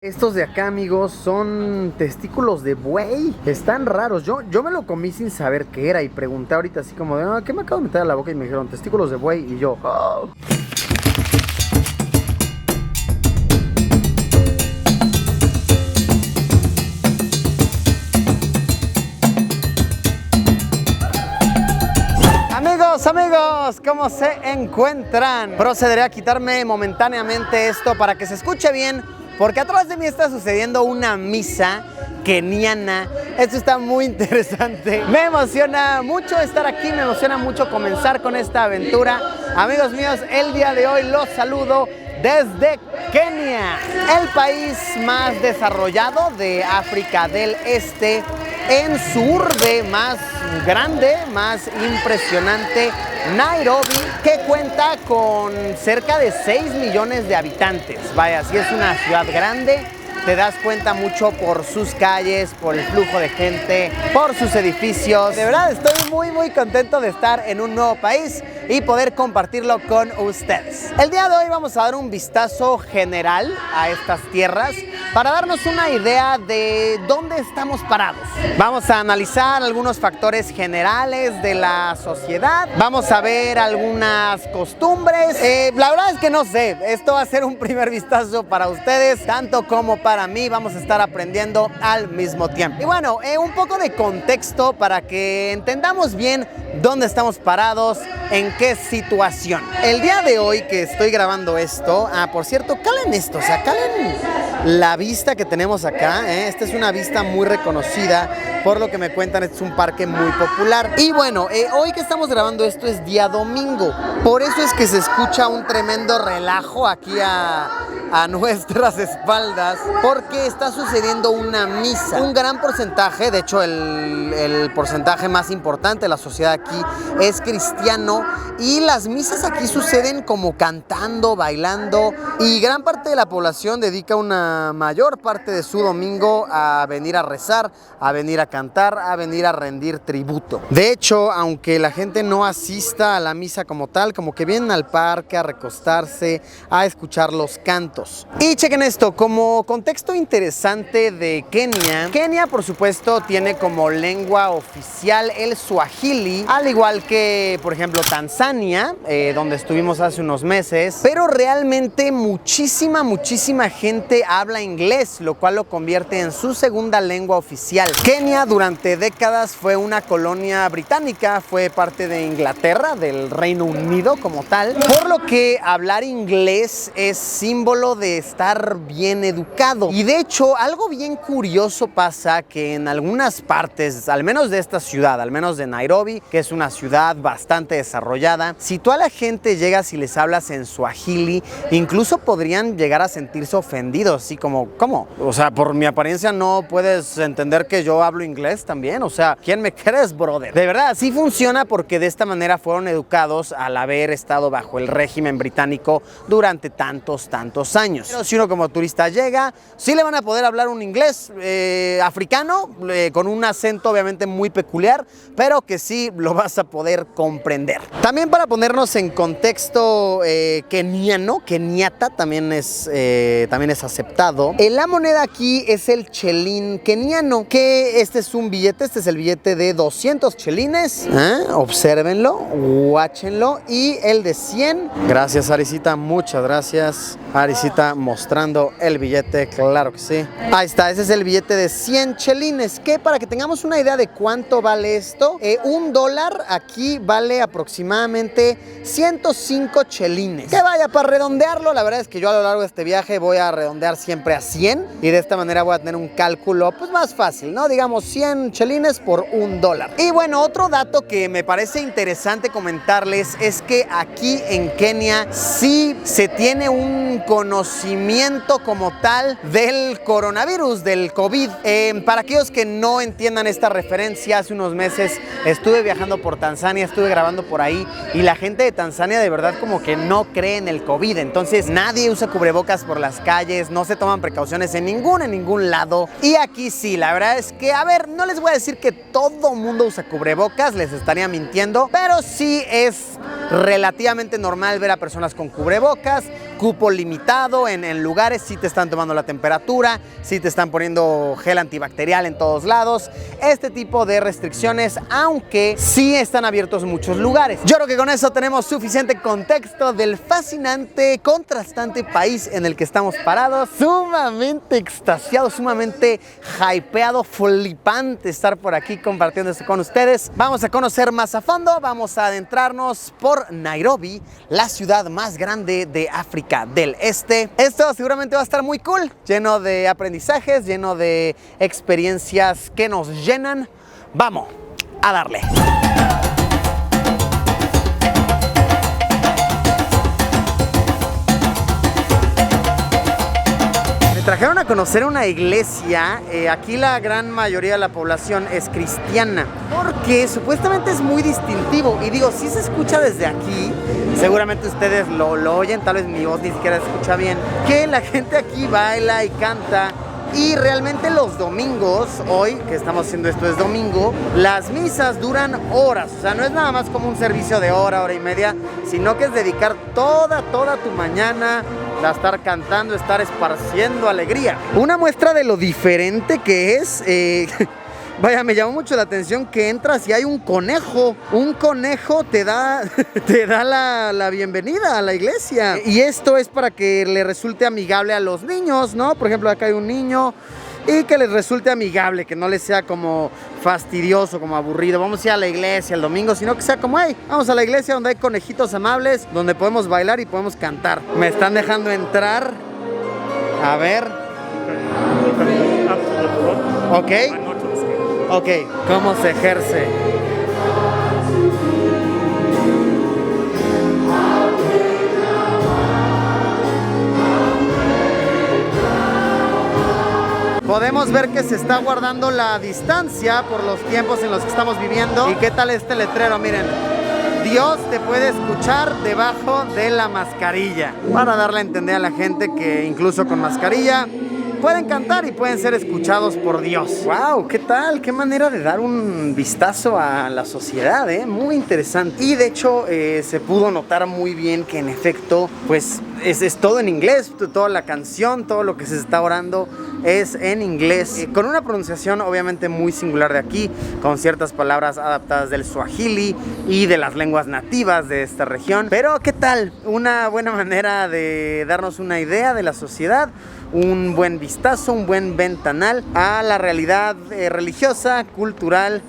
Estos de acá, amigos, son testículos de buey. Están raros. Yo me lo comí sin saber qué era y pregunté ahorita así como de, ¿qué me acabo de meter a la boca? Y me dijeron, testículos de buey. Y yo, ¡oh! Amigos, ¿cómo se encuentran? Procederé a quitarme momentáneamente esto para que se escuche bien, porque atrás de mí está sucediendo una misa keniana. Esto está muy interesante. Me emociona mucho estar aquí, me emociona mucho comenzar con esta aventura. Amigos míos, el día de hoy los saludo desde Kenia, el país más desarrollado de África del Este, en su urbe más grande, más impresionante, Nairobi, que cuenta con cerca de 6 millones de habitantes. Vaya, sí es una ciudad grande. Te das cuenta mucho por sus calles, por el flujo de gente, por sus edificios. De verdad estoy muy contento de estar en un nuevo país y poder compartirlo con ustedes. El día de hoy vamos a dar un vistazo general a estas tierras para darnos una idea de dónde estamos parados. Vamos a analizar algunos factores generales de la sociedad. Vamos a ver algunas costumbres. La verdad es que no sé, esto va a ser un primer vistazo para ustedes, tanto como para mí. Vamos a estar aprendiendo al mismo tiempo. Y bueno, un poco de contexto para que entendamos bien dónde estamos parados, en qué situación. El día de hoy que estoy grabando esto, por cierto, calen esto, o sea, calen la vista que tenemos acá. Esta es una vista muy reconocida, por lo que me cuentan, este es un parque muy popular. Y bueno, hoy que estamos grabando esto es día domingo, por eso es que se escucha un tremendo relajo aquí a nuestras espaldas, porque está sucediendo una misa. Un gran porcentaje, de hecho el porcentaje más importante de la sociedad aquí es cristiano, y las misas aquí suceden como cantando, bailando, y gran parte de la población dedica una mayor parte de su domingo a venir a rezar, a venir a cantar, a venir a rendir tributo. De hecho, aunque la gente no asista a la misa como tal, como que vienen al parque a recostarse, a escuchar los cantos. Y chequen esto, como contexto interesante de Kenia. Kenia, por supuesto, tiene como lengua oficial el Swahili, al igual que, por ejemplo, Tanzania, donde estuvimos hace unos meses, pero realmente muchísima gente habla inglés, lo cual lo convierte en su segunda lengua oficial. Kenia durante décadas fue una colonia británica, fue parte de Inglaterra, del Reino Unido como tal, por lo que hablar inglés es símbolo de estar bien educado. Y de hecho, algo bien curioso pasa, que en algunas partes, al menos de esta ciudad, al menos de Nairobi, que es una ciudad bastante desarrollada, si tú a la gente llegas y les hablas en Swahili, incluso podrían llegar a sentirse ofendidos, así como, ¿cómo? O sea, por mi apariencia no puedes entender que yo hablo inglés también, o sea, ¿quién me crees, brother? De verdad, así funciona, porque de esta manera fueron educados al haber estado bajo el régimen británico durante tantos años. Pero si uno como turista llega, sí le van a poder hablar un inglés africano, con un acento obviamente muy peculiar, pero que sí lo vas a poder comprender. También para ponernos en contexto keniano, keniata también es aceptado. La moneda aquí es el chelín keniano, que este es un billete, este es el billete de 200 chelines. Obsérvenlo, watchenlo. Y el de 100, gracias Arisita, muchas gracias Arisita, mostrando el billete, claro que sí. Ahí está, ese es el billete de 100 chelines, que para que tengamos una idea de cuánto vale esto, $1 aquí vale aproximadamente 105 chelines. Que vaya, para redondearlo, la verdad es que yo a lo largo de este viaje voy a redondear siempre a 100, y de esta manera voy a tener un cálculo pues más fácil, ¿no? Digamos 100 chelines por $1. Y bueno, otro dato que me parece interesante comentarles es que aquí en Kenia sí se tiene un conocimiento como tal del coronavirus, del COVID. Para aquellos que no entiendan esta referencia, hace unos meses estuve viajando por Tanzania, estuve grabando por ahí, y la gente de Tanzania de verdad como que no cree en el COVID. Entonces nadie usa cubrebocas por las calles, no se toman precauciones en ningún lado. Y aquí sí, la verdad es que, a ver, no les voy a decir que todo mundo usa cubrebocas, les estaría mintiendo, pero sí es relativamente normal ver a personas con cubrebocas, cupo limitado en lugares, sí te están tomando la temperatura, sí te están poniendo gel antibacterial en todos lados, este tipo de restricciones, aunque sí están abiertos muchos lugares. Yo creo que con eso tenemos suficiente contexto del fascinante, contrastante país en el que estamos parados. Sumamente extasiado, sumamente hypeado, flipante estar por aquí compartiendo esto con ustedes. Vamos a conocer más a fondo, vamos a adentrarnos por Nairobi, la ciudad más grande de África del Este. Esto seguramente va a estar muy cool, lleno de aprendizajes, lleno de experiencias que nos llenan. Vamos a darle. Me trajeron a conocer una iglesia. Aquí la gran mayoría de la población es cristiana, porque supuestamente es muy distintivo. Y digo, si se escucha desde aquí, seguramente ustedes lo oyen, tal vez mi voz ni siquiera se escucha bien, que la gente aquí baila y canta. Y realmente los domingos, hoy que estamos haciendo esto es domingo, las misas duran horas. O sea, no es nada más como un servicio de hora y media, sino que es dedicar toda tu mañana a estar cantando, estar esparciendo alegría. Una muestra de lo diferente que es... Vaya, me llamó mucho la atención que entras y hay un conejo. Un conejo te da la bienvenida a la iglesia. Y esto es para que le resulte amigable a los niños, ¿no? Por ejemplo, acá hay un niño y que les resulte amigable, que no les sea como fastidioso, como aburrido. Vamos a ir a la iglesia el domingo, sino que sea como, hey, vamos a la iglesia donde hay conejitos amables, donde podemos bailar y podemos cantar. Me están dejando entrar. A ver. Ok. Ok, ¿cómo se ejerce? Podemos ver que se está guardando la distancia por los tiempos en los que estamos viviendo. ¿Y qué tal este letrero? Miren, Dios te puede escuchar debajo de la mascarilla. Para darle a entender a la gente que incluso con mascarilla pueden cantar y pueden ser escuchados por Dios. ¡Wow! ¿Qué tal? Qué manera de dar un vistazo a la sociedad, ¿eh? Muy interesante. Y de hecho se pudo notar muy bien que en efecto, pues es todo en inglés. Toda la canción, todo lo que se está orando es en inglés. Con una pronunciación obviamente muy singular de aquí, con ciertas palabras adaptadas del Swahili y de las lenguas nativas de esta región. Pero ¿qué tal? Una buena manera de darnos una idea de la sociedad, un buen vistazo, un buen ventanal a la realidad religiosa, cultural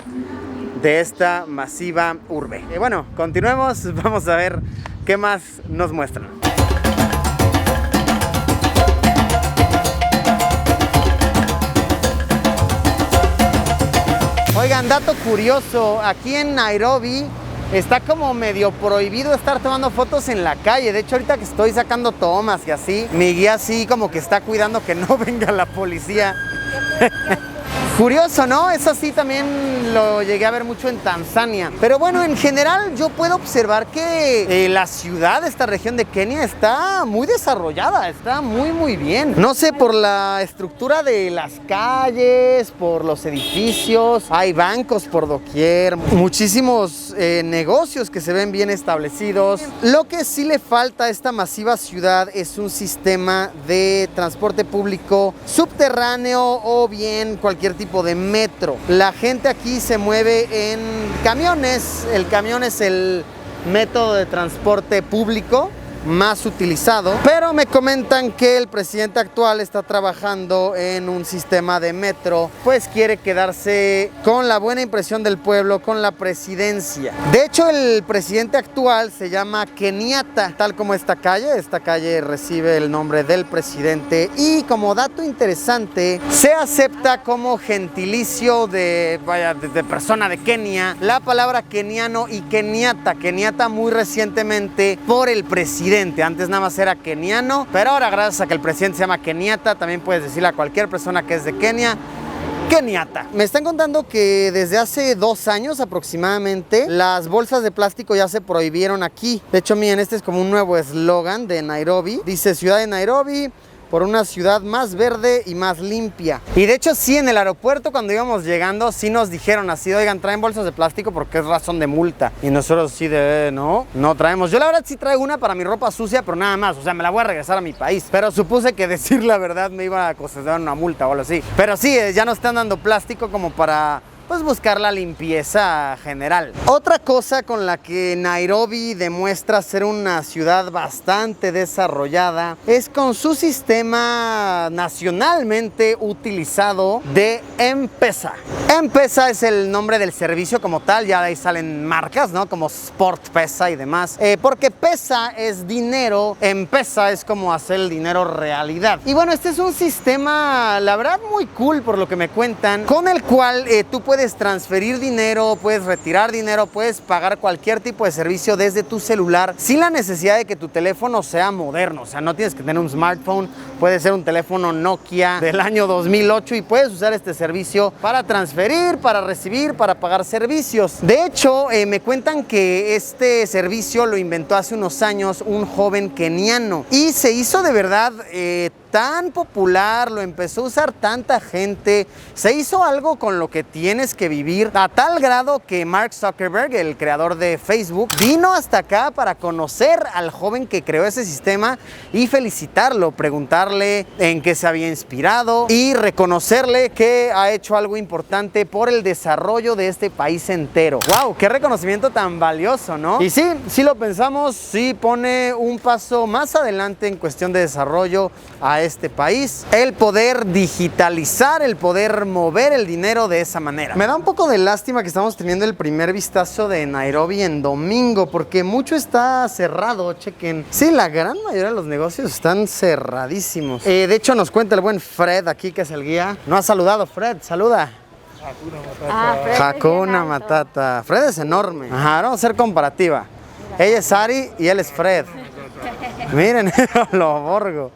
de esta masiva urbe. Bueno, continuemos, vamos a ver qué más nos muestran. Oigan, dato curioso, aquí en Nairobi está como medio prohibido estar tomando fotos en la calle. De hecho, ahorita que estoy sacando tomas y así, mi guía sí como que está cuidando que no venga la policía. Curioso, ¿no? Eso sí también lo llegué a ver mucho en Tanzania. Pero bueno, en general yo puedo observar que la ciudad de esta región de Kenia está muy desarrollada, está muy bien. No sé, por la estructura de las calles, por los edificios, hay bancos por doquier, muchísimos negocios que se ven bien establecidos. Lo que sí le falta a esta masiva ciudad es un sistema de transporte público subterráneo o bien cualquier tipo de metro. La gente aquí se mueve en camiones. El camión es el método de transporte público más utilizado, pero me comentan que el presidente actual está trabajando en un sistema de metro, pues quiere quedarse con la buena impresión del pueblo, con la presidencia. De hecho, el presidente actual se llama Kenyatta, tal como esta calle recibe el nombre del presidente. Y como dato interesante, se acepta como gentilicio de persona de Kenia la palabra keniano y Kenyatta muy recientemente por el presidente. Antes nada más era keniano, pero ahora gracias a que el presidente se llama Kenyatta, también puedes decirle a cualquier persona que es de Kenia, Kenyatta. Me están contando que desde hace 2 años aproximadamente las bolsas de plástico ya se prohibieron aquí. De hecho, miren, este es como un nuevo eslogan de Nairobi. Dice: ciudad de Nairobi, por una ciudad más verde y más limpia. Y de hecho sí, en el aeropuerto cuando íbamos llegando sí nos dijeron así, oigan, traen bolsas de plástico porque es razón de multa. Y nosotros sí no traemos. Yo la verdad sí traigo una para mi ropa sucia, pero nada más, o sea, me la voy a regresar a mi país. Pero supuse que decir la verdad me iba a costar una multa o algo así. Pero sí, ya nos están dando plástico como para pues buscar la limpieza general. Otra cosa con la que Nairobi demuestra ser una ciudad bastante desarrollada es con su sistema nacionalmente utilizado de M-Pesa. M-Pesa es el nombre del servicio como tal, ya de ahí salen marcas, ¿no? Como Sport Pesa y demás. Porque pesa es dinero, M-Pesa es como hacer el dinero realidad. Y bueno, este es un sistema, la verdad, muy cool por lo que me cuentan, con el cual tú puedes transferir dinero, puedes retirar dinero, puedes pagar cualquier tipo de servicio desde tu celular sin la necesidad de que tu teléfono sea moderno. O sea, no tienes que tener un smartphone, puede ser un teléfono Nokia del año 2008 y puedes usar este servicio para transferir, para recibir, para pagar servicios. De hecho, me cuentan que este servicio lo inventó hace unos años un joven keniano y se hizo de verdad tan popular, lo empezó a usar tanta gente, se hizo algo con lo que tienes que vivir, a tal grado que Mark Zuckerberg, el creador de Facebook, vino hasta acá para conocer al joven que creó ese sistema y felicitarlo, preguntarle en qué se había inspirado y reconocerle que ha hecho algo importante por el desarrollo de este país entero. ¡Wow! ¡Qué reconocimiento tan valioso!, ¿no? Y sí, si lo pensamos, sí pone un paso más adelante en cuestión de desarrollo a este país, el poder digitalizar, el poder mover el dinero de esa manera. Me da un poco de lástima que estamos teniendo el primer vistazo de Nairobi en domingo, porque mucho está cerrado, chequen. Sí, la gran mayoría de los negocios están cerradísimos. De hecho, nos cuenta el buen Fred aquí, que es el guía. No ha saludado, Fred, saluda. Hakuna Matata. Fred es enorme. Ajá, vamos a hacer comparativa. Ella es Ari y él es Fred. Miren, lo borgo.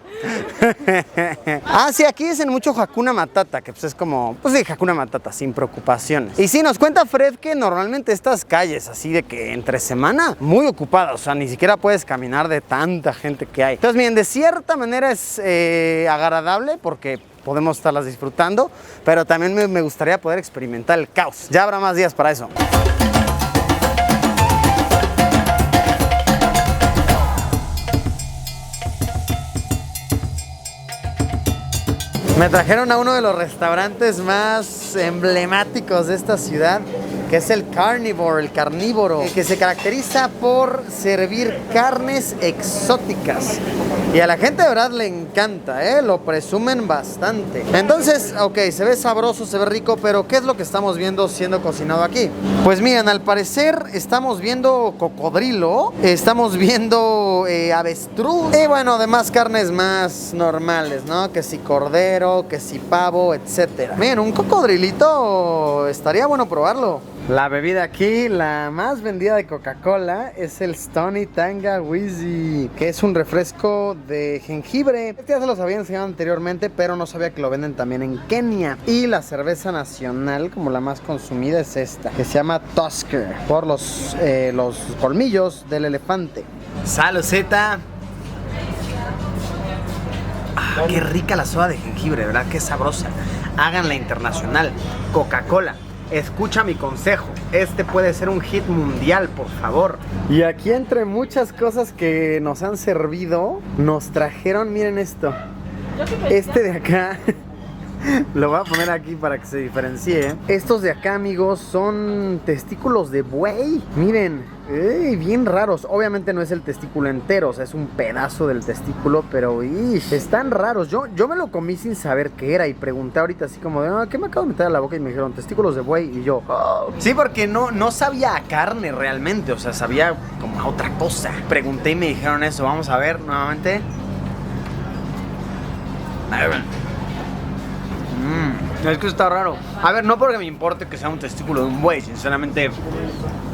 Sí, aquí dicen mucho Hakuna Matata, que pues es como, pues sí, Hakuna Matata, sin preocupaciones. Y sí, nos cuenta Fred que normalmente estas calles, así de que entre semana, muy ocupadas, o sea, ni siquiera puedes caminar de tanta gente que hay. Entonces, miren, de cierta manera es agradable porque podemos estarlas disfrutando, pero también me gustaría poder experimentar el caos. Ya habrá más días para eso. Me trajeron a uno de los restaurantes más emblemáticos de esta ciudad, que es el Carnivore, el carnívoro, que se caracteriza por servir carnes exóticas. Y a la gente de verdad le encanta, lo presumen bastante. Entonces, ok, se ve sabroso, se ve rico, pero ¿qué es lo que estamos viendo siendo cocinado aquí? Pues miren, al parecer estamos viendo cocodrilo, estamos viendo avestruz y bueno, además carnes más normales, ¿no? Que si cordero, que si pavo, etcétera. Miren, un cocodrilito estaría bueno probarlo. La bebida aquí, la más vendida de Coca-Cola, es el Stoney Tangawizi, que es un refresco de jengibre. Este ya se los había enseñado anteriormente, pero no sabía que lo venden también en Kenia. Y la cerveza nacional, como la más consumida, es esta, que se llama Tusker, por los colmillos del elefante. Saludcita. Qué rica la soda de jengibre, ¿verdad? Qué sabrosa. Háganla internacional. Coca-Cola, escucha mi consejo. Este puede ser un hit mundial, por favor. Y aquí, entre muchas cosas que nos han servido, nos trajeron, miren esto. Este de acá. Lo voy a poner aquí para que se diferencie. Estos de acá, amigos, son testículos de buey. Miren, bien raros. Obviamente no es el testículo entero, o sea, es un pedazo del testículo, pero están raros. Yo me lo comí sin saber qué era y pregunté ahorita así como de, ¿qué me acabo de meter a la boca? Y me dijeron, testículos de buey. Y yo, sí, porque no sabía a carne realmente, o sea, sabía como a otra cosa. Pregunté y me dijeron eso. Vamos a ver nuevamente. A ver. Es que está raro. A ver, no porque me importe que sea un testículo de un buey. Sinceramente,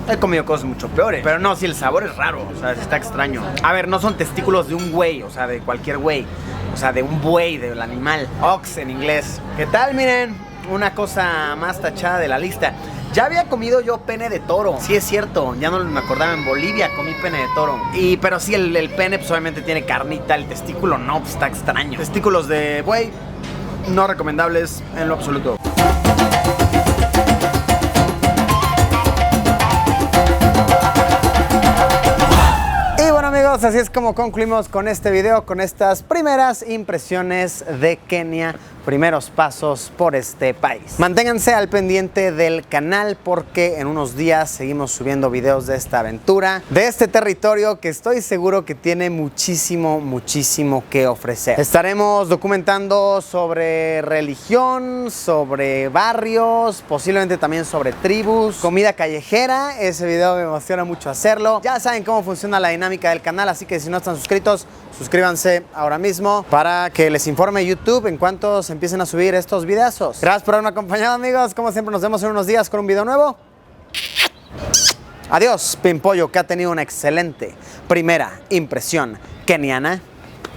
he comido cosas mucho peores. Pero no, si el sabor es raro, o sea, está extraño. A ver, no son testículos de un güey, o sea, de cualquier güey. O sea, de un buey, del animal. Ox en inglés. ¿Qué tal? Miren, una cosa más tachada de la lista. Ya había comido yo pene de toro. Sí, es cierto, ya no me acordaba. En Bolivia comí pene de toro. Pero sí, el pene pues obviamente tiene carnita. El testículo no, pues está extraño. Testículos de buey, no recomendables en lo absoluto. Amigos, así es como concluimos con este video, con estas primeras impresiones de Kenia, primeros pasos por este país. Manténganse al pendiente del canal porque en unos días seguimos subiendo videos de esta aventura, de este territorio que estoy seguro que tiene muchísimo que ofrecer. Estaremos documentando sobre religión, sobre barrios, posiblemente también sobre tribus, comida callejera. Ese video me emociona mucho hacerlo. Ya saben cómo funciona la dinámica del canal, así que si no están suscritos, suscríbanse ahora mismo para que les informe YouTube en cuanto se empiecen a subir estos videazos. Gracias por haberme acompañado, amigos. Como siempre, nos vemos en unos días con un video nuevo. Adiós, Pimpollo, que ha tenido una excelente primera impresión keniana.